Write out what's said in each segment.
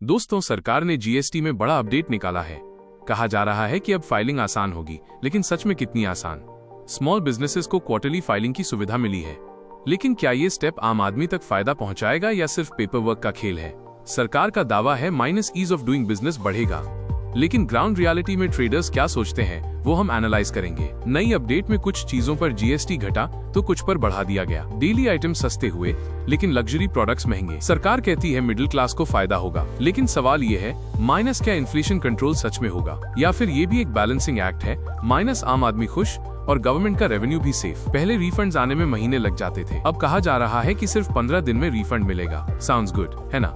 दोस्तों, सरकार ने जीएसटी में बड़ा अपडेट निकाला है। कहा जा रहा है कि अब फाइलिंग आसान होगी, लेकिन सच में कितनी आसान? स्मॉल बिजनेसेस को क्वार्टरली फाइलिंग की सुविधा मिली है, लेकिन क्या ये स्टेप आम आदमी तक फायदा पहुंचाएगा या सिर्फ पेपर वर्क का खेल है? सरकार का दावा है minus ease of doing business बढ़ेगा, लेकिन ग्राउंड रियलिटी में ट्रेडर्स क्या सोचते हैं वो हम एनालाइज करेंगे। नई अपडेट में कुछ चीजों पर जीएसटी घटा तो कुछ पर बढ़ा दिया गया। डेली आइटम सस्ते हुए, लेकिन लग्जरी प्रोडक्ट्स महंगे। सरकार कहती है मिडिल क्लास को फायदा होगा, लेकिन सवाल ये है, माइनस क्या इन्फ्लेशन कंट्रोल सच में होगा, या फिर ये भी एक बैलेंसिंग एक्ट है? माइनस आम आदमी खुश और गवर्नमेंट का रेवेन्यू भी सेफ। पहले रिफंड्स आने में महीने लग जाते थे, अब कहा जा रहा है कि सिर्फ 15 दिन में रिफंड मिलेगा। साउंड्स गुड, है ना?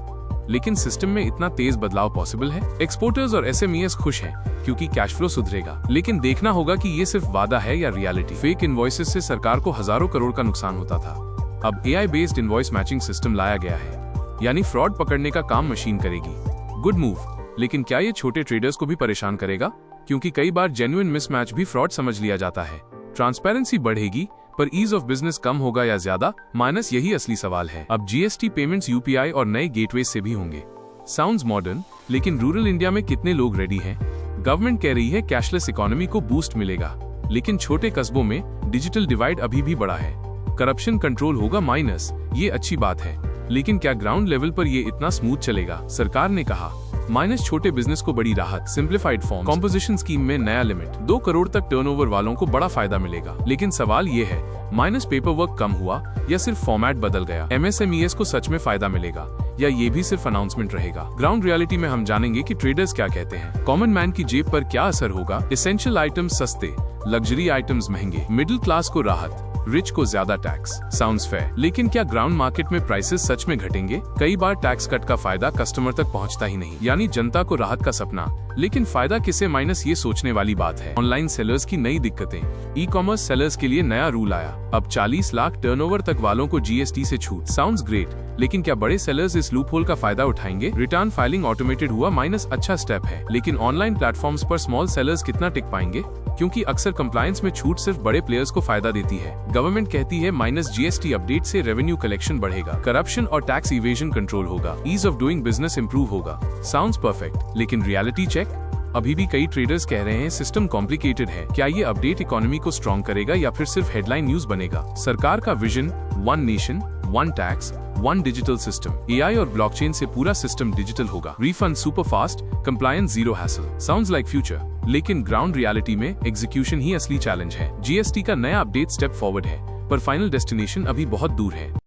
लेकिन सिस्टम में इतना तेज बदलाव पॉसिबल है? एक्सपोर्टर्स और एसएमईएस खुश हैं क्योंकि कैश फ्लो सुधरेगा, लेकिन देखना होगा कि ये सिर्फ वादा है या रियलिटी। फेक इनवॉइसेस से सरकार को हजारों करोड़ का नुकसान होता था। अब AI based invoice matching system लाया गया है, यानी फ्रॉड पकड़ने का काम मशीन करेगी। गुड मूव, लेकिन क्या ये छोटे ट्रेडर्स को भी परेशान करेगा? क्योंकि कई बार जेन्युइन मिसमैच भी फ्रॉड समझ लिया जाता है। ट्रांसपेरेंसी बढ़ेगी, पर ईज ऑफ बिजनेस कम होगा या ज्यादा? माइनस यही असली सवाल है। अब जीएसटी पेमेंट्स यूपीआई और नए गेटवे से भी होंगे। साउंड्स मॉडर्न, लेकिन रूरल इंडिया में कितने लोग रेडी हैं? गवर्नमेंट कह रही है कैशलेस इकोनॉमी को बूस्ट मिलेगा, लेकिन छोटे कस्बों में डिजिटल डिवाइड अभी भी बड़ा है। करप्शन कंट्रोल होगा माइनस, ये अच्छी बात है, लेकिन क्या ग्राउंड लेवल पर ये इतना स्मूथ चलेगा? सरकार ने कहा माइनस छोटे बिजनेस को बड़ी राहत। सिंप्लीफाइड फॉर्म कॉम्पोजिशन स्कीम में नया लिमिट, 2 करोड़ तक टर्नओवर वालों को बड़ा फायदा मिलेगा। लेकिन सवाल ये है, माइनस पेपर वर्क कम हुआ या सिर्फ फॉर्मेट बदल गया? एमएसएमईएस को सच में फायदा मिलेगा या ये भी सिर्फ अनाउंसमेंट रहेगा? ग्राउंड रियलिटी में हम जानेंगे कि ट्रेडर्स क्या कहते हैं। कॉमन मैन की जेब पर क्या असर होगा? एसेंशियल आइटम्स सस्ते, लग्जरी आइटम्स महंगे, मिडिल क्लास को राहत, रिच को ज्यादा टैक्स। साउंड्स फेयर, लेकिन क्या ग्राउंड मार्केट में प्राइसेस सच में घटेंगे? कई बार टैक्स कट का फायदा कस्टमर तक पहुंचता ही नहीं, यानी जनता को राहत का सपना, लेकिन फायदा किसे? माइनस ये सोचने वाली बात है। ऑनलाइन सेलर्स की नई दिक्कतें। ई कॉमर्स सेलर्स के लिए नया रूल आया, अब 40 लाख टर्नओवर तक वालों को जीएसटी से छूट। साउंड्स ग्रेट, लेकिन क्या बड़े सेलर्स इस लूपहोल का फायदा उठाएंगे? रिटर्न फाइलिंग ऑटोमेटेड हुआ माइनस अच्छा स्टेप है, लेकिन ऑनलाइन प्लेटफॉर्म्स पर स्मॉल सेलर्स कितना टिक पाएंगे? क्योंकि अक्सर कंप्लायंस में छूट सिर्फ बड़े प्लेयर्स को फायदा देती है। गवर्नमेंट कहती है माइनस जीएसटी अपडेट से रेवेन्यू कलेक्शन बढ़ेगा, करप्शन और टैक्स इवेजन कंट्रोल होगा, ease of doing business improve होगा। साउंड्स परफेक्ट, लेकिन रियलिटी चेक? अभी भी कई ट्रेडर्स कह रहे हैं सिस्टम कॉम्प्लिकेटेड है। क्या ये अपडेट इकोनॉमी को स्ट्रॉन्ग करेगा या फिर सिर्फ हेडलाइन न्यूज बनेगा? सरकार का vision, one nation, one tax, one digital system. AI और ब्लॉकचेन से पूरा सिस्टम डिजिटल होगा। Refund super fast, compliance zero hassle. Sounds like future, लेकिन ग्राउंड रियलिटी में एग्जीक्यूशन ही असली चैलेंज है। जीएसटी का नया अपडेट स्टेप फॉरवर्ड है, पर फाइनल डेस्टिनेशन अभी बहुत दूर है।